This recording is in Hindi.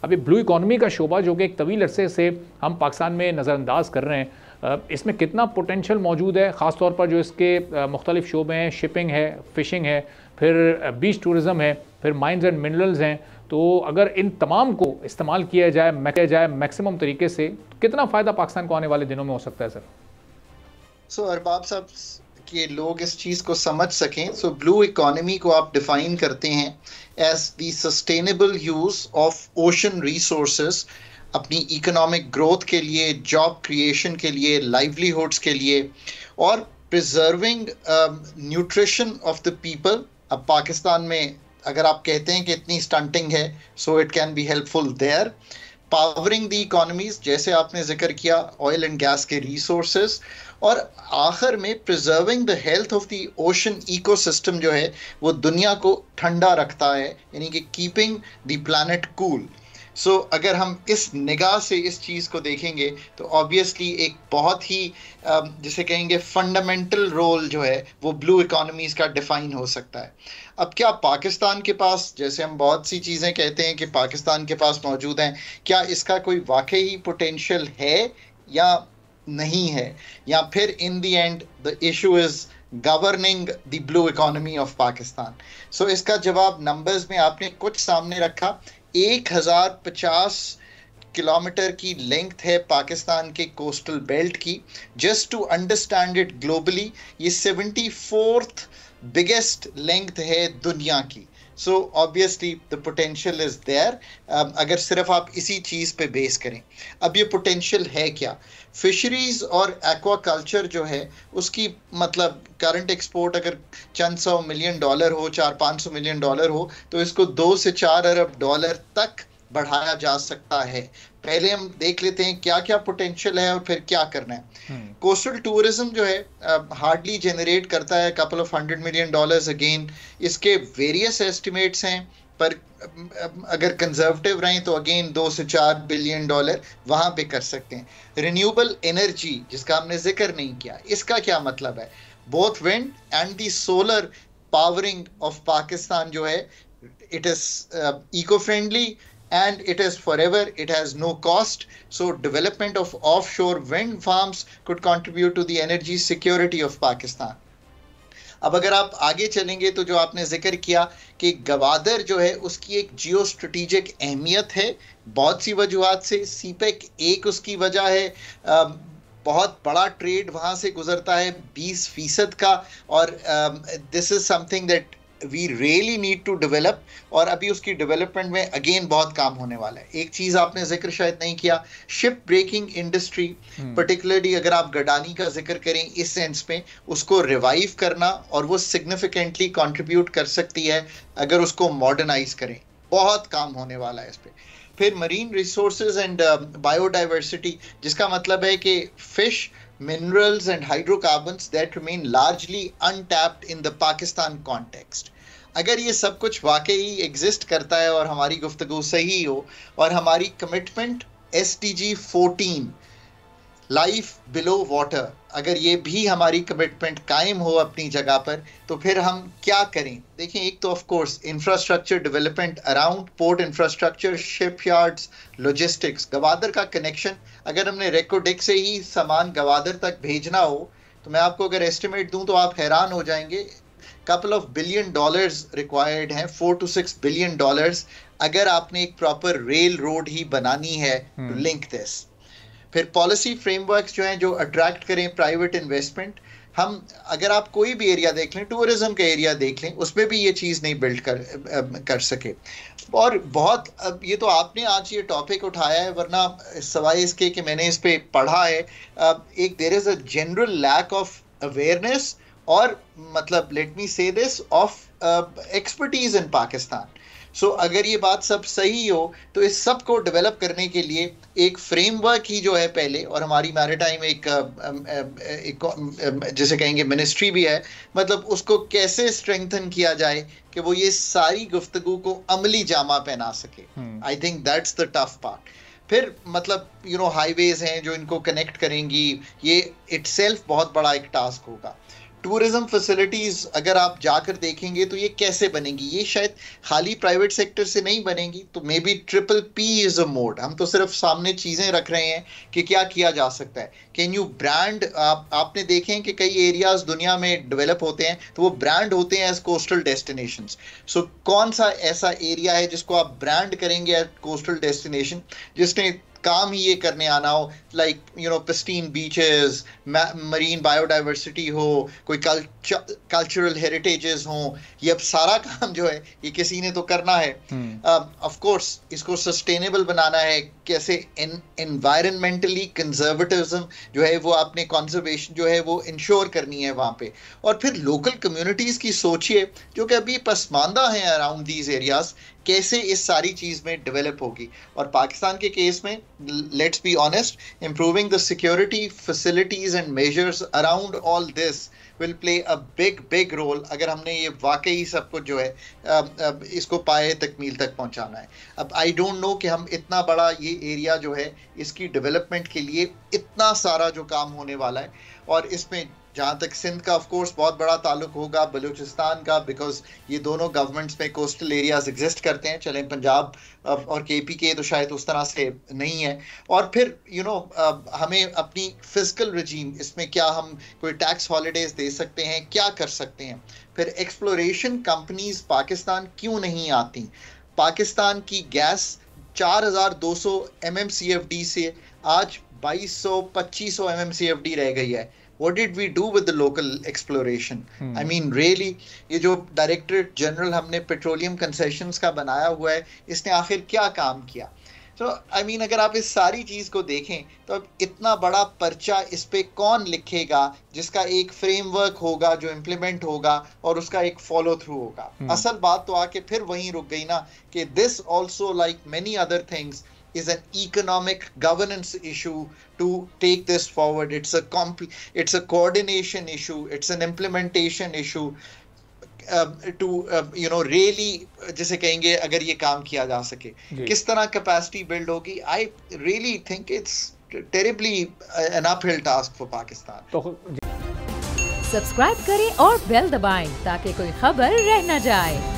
अभी ब्लू इकॉनमी का शोबा जो कि एक तवील अरसे से हम पाकिस्तान में नज़रअंदाज कर रहे हैं, इसमें कितना पोटेंशियल मौजूद है, ख़ास तौर पर जो इसके मुख्तलिफ शोबे हैं, शिपिंग है, फ़िशिंग है, फिर बीच टूरिज़म है, फिर माइंस एंड मिनरल्स हैं। तो अगर इन तमाम को इस्तेमाल किया जाए मैक्सिमम तरीके से, तो कितना फ़ायदा पाकिस्तान को आने वाले दिनों में हो सकता है सर? सो अरबाब साहब कि लोग इस चीज़ को समझ सकें, सो ब्लू इकोनॉमी को आप डिफाइन करते हैं as the sustainable use of ocean resources, अपनी इकोनॉमिक ग्रोथ के लिए, जॉब क्रिएशन के लिए, लाइवलीहुड्स के लिए, और preserving nutrition of the people. अब पाकिस्तान में अगर आप कहते हैं कि इतनी स्टंटिंग है, so it can be helpful there. Powering the economies, जैसे आपने जिक्र किया, ऑयल एंड गैस के रिसोर्सेज, और आखिर में preserving the health of the ocean ecosystem जो है वो दुनिया को ठंडा रखता है, यानी कि कीपिंग द प्लैनेट कूल। सो अगर हम इस निगाह से इस चीज़ को देखेंगे तो ऑब्वियसली एक बहुत ही जिसे कहेंगे फंडामेंटल रोल जो है वो ब्लू इकोनॉमीज का डिफाइन हो सकता है। अब क्या पाकिस्तान के पास, जैसे हम बहुत सी चीज़ें कहते हैं कि पाकिस्तान के पास मौजूद हैं, क्या इसका कोई वाकई पोटेंशियल है या नहीं है, या फिर in the end the issue is governing the blue economy of Pakistan? So इसका जवाब नंबर्स में आपने कुछ सामने रखा। 1050 किलोमीटर की लेंथ है पाकिस्तान के कोस्टल बेल्ट की। Just to understand it globally, ये 74th बिगेस्ट लेंथ है दुनिया की। So obviously the potential is there, अगर सिर्फ आप इसी चीज़ पे बेस करें। अब ये पोटेंशियल है क्या? फिशरीज और एक्वाकल्चर जो है उसकी मतलब करंट एक्सपोर्ट अगर चंद $100 मिलियन हो, 400-500 मिलियन डॉलर हो, तो इसको 2 से 4 अरब डॉलर तक बढ़ाया जा सकता है। पहले हम देख लेते हैं क्या क्या पोटेंशियल है और फिर क्या करना है। कोस्टल टूरिज्म जो है हार्डली जनरेट करता है कपल ऑफ $100 मिलियन अगेन। इसके वेरियस एस्टिमेट्स हैं, पर अगर कंजर्वेटिव रहें तो अगेन 2 से 4 बिलियन डॉलर वहाँ पे कर सकते हैं। रिन्यूएबल एनर्जी जिसका हमने जिक्र नहीं किया, इसका क्या मतलब है? Both wind and the solar powering of Pakistan जो है, it is eco friendly and it is forever, it has no cost. So development of offshore wind farms could contribute to the energy security of Pakistan. अब अगर आप आगे चलेंगे तो जो आपने जिक्र किया कि गवादर जो है उसकी एक जियो स्ट्रेटेजिक अहमियत है बहुत सी वजूहात से। सीपेक एक उसकी वजह है, बहुत बड़ा ट्रेड वहाँ से गुजरता है 20% का, और this is something that we really need to develop, और अभी उसकी डेवलपमेंट में अगेन बहुत काम होने वाला है। एक चीज़ आपने जिक्र शायद नहीं किया, शिप ब्रेकिंग इंडस्ट्री, पर्टिकुलरली अगर आप गडानी का जिक्र करें इस सेंस में, उसको रिवाइव करना, और वो सिग्निफिकेंटली कंट्रीब्यूट कर सकती है अगर उसको मॉडर्नाइज करें। बहुत काम होने वाला है इस पर। फिर मरीन रिसोर्सेज एंड बायोडाइवर्सिटी, जिसका मतलब है कि fish, minerals and hydrocarbons that remain largely untapped in the Pakistan context. अगर ये सब कुछ वाकई एग्जिस्ट करता है और हमारी गुफ्तगू सही हो, और हमारी commitment SDG 14 life below water, अगर ये भी हमारी कमिटमेंट कायम हो अपनी जगह पर, तो फिर हम क्या करें? देखिए, एक तो of course infrastructure development around port infrastructure, shipyards, logistics. Gwadar का कनेक्शन, अगर हमने रेकोडेक से ही सामान गवादर तक भेजना हो, तो मैं आपको अगर एस्टिमेट दूं तो आप हैरान हो जाएंगे। Couple of billion dollars required हैं, $4 to 6 बिलियन, अगर आपने एक प्रॉपर रेल रोड ही बनानी है टू लिंक दिस। फिर पॉलिसी फ्रेमवर्क्स जो हैं जो अट्रैक्ट करें प्राइवेट इन्वेस्टमेंट। हम अगर आप कोई भी एरिया देख लें, टूरिज्म का एरिया देख लें, उसमें भी ये चीज़ नहीं बिल्ड कर सके। और बहुत, अब ये तो आपने आज ये टॉपिक उठाया है, वरना सवाए इसके कि मैंने इस पे पढ़ा है, एक there is a general lack of awareness, और मतलब let me say this, of expertise in Pakistan. So अगर ये बात सब सही हो तो इस सब को डेवलप करने के लिए एक फ्रेमवर्क ही जो है पहले, और हमारी मैरिटाइम एक जैसे कहेंगे मिनिस्ट्री भी है, मतलब उसको कैसे स्ट्रेंथन किया जाए कि वो ये सारी गुफ्तगू को अमली जामा पहना सके। I think that's the tough part. फिर मतलब हाईवेज हैं जो इनको कनेक्ट करेंगी, ये इटसेल्फ बहुत बड़ा एक टास्क होगा। टूरिज्म फैसिलिटीज अगर आप जाकर देखेंगे तो ये कैसे बनेंगी, ये शायद खाली प्राइवेट सेक्टर से नहीं बनेंगी। तो may be triple P is a mode. हम तो सिर्फ सामने चीजें रख रहे हैं कि क्या किया जा सकता है। कैन यू ब्रांड, आपने देखे हैं कि कई एरियाज दुनिया में डेवलप होते हैं तो वो ब्रांड होते हैं एज कोस्टल डेस्टिनेशंस। सो कौन सा ऐसा एरिया है जिसको आप ब्रांड करेंगे एज कोस्टल डेस्टिनेशन, जिसने काम ही ये करने आना हो, like you know pristine beaches, marine biodiversity हो, कोई कल्चरल हेरिटेजेस हो, ये अब सारा काम जो है ये किसी ने तो करना है। ऑफ कोर्स इसको सस्टेनेबल बनाना है, कैसे एनवायरमेंटली कंजर्वेटिज्म जो है वो आपने कंजर्वेशन जो है वो इंश्योर करनी है वहाँ पे। और फिर लोकल कम्युनिटीज़ की सोचिए जो कि अभी पसमानदा हैं अराउंड दीज एरियाज, कैसे इस सारी चीज़ में डेवलप होगी। और पाकिस्तान के केस में let's be honest, improving the security facilities and measures around all this will play a big role अगर हमने ये वाकई सब कुछ जो है इसको पाए तकमील तक पहुंचाना है। अब आई डोंट नो कि हम इतना बड़ा ये एरिया जो है इसकी डेवलपमेंट के लिए इतना सारा जो काम होने वाला है, और इसमें जहाँ तक सिंध का ऑफ कोर्स बहुत बड़ा ताल्लुक होगा, बलूचिस्तान का, बिकॉज ये दोनों गवर्नमेंट्स में कोस्टल एरियाज एग्जिस्ट करते हैं। चलें पंजाब और केपी के तो शायद उस तरह से नहीं है। और फिर यू नो हमें अपनी फिजिकल रजीम, इसमें क्या हम कोई टैक्स हॉलीडेज दे सकते हैं, क्या कर सकते हैं। फिर एक्सप्लोरेशन कंपनीज पाकिस्तान क्यों नहीं आती। पाकिस्तान की गैस 4200 MMCFD से आज 2200-2500 MMCFD रह गई है। What did we do with the local exploration? I mean really, ये जो डायरेक्टरेट जनरल हमने पेट्रोलियम कंसेशंस का बनाया हुआ है, इसने आखिर क्या काम किया। तो आई मीन अगर आप इस सारी चीज़ को देखें तो अब इतना बड़ा पर्चा इस पे कौन लिखेगा जिसका एक फ्रेमवर्क होगा जो इम्प्लीमेंट होगा और उसका एक फॉलो थ्रू होगा। असल बात तो आके फिर वहीं रुक गई ना कि this also like many other things is an economic governance issue to take this forward. It's a coordination issue. It's an implementation issue to you know really जिसे कहेंगे अगर ये काम किया जा सके किस तरह capacity build होगी। I really think it's terribly an uphill task for Pakistan. Subscribe करें और बेल दबाएं ताकि कोई खबर रह न जाए।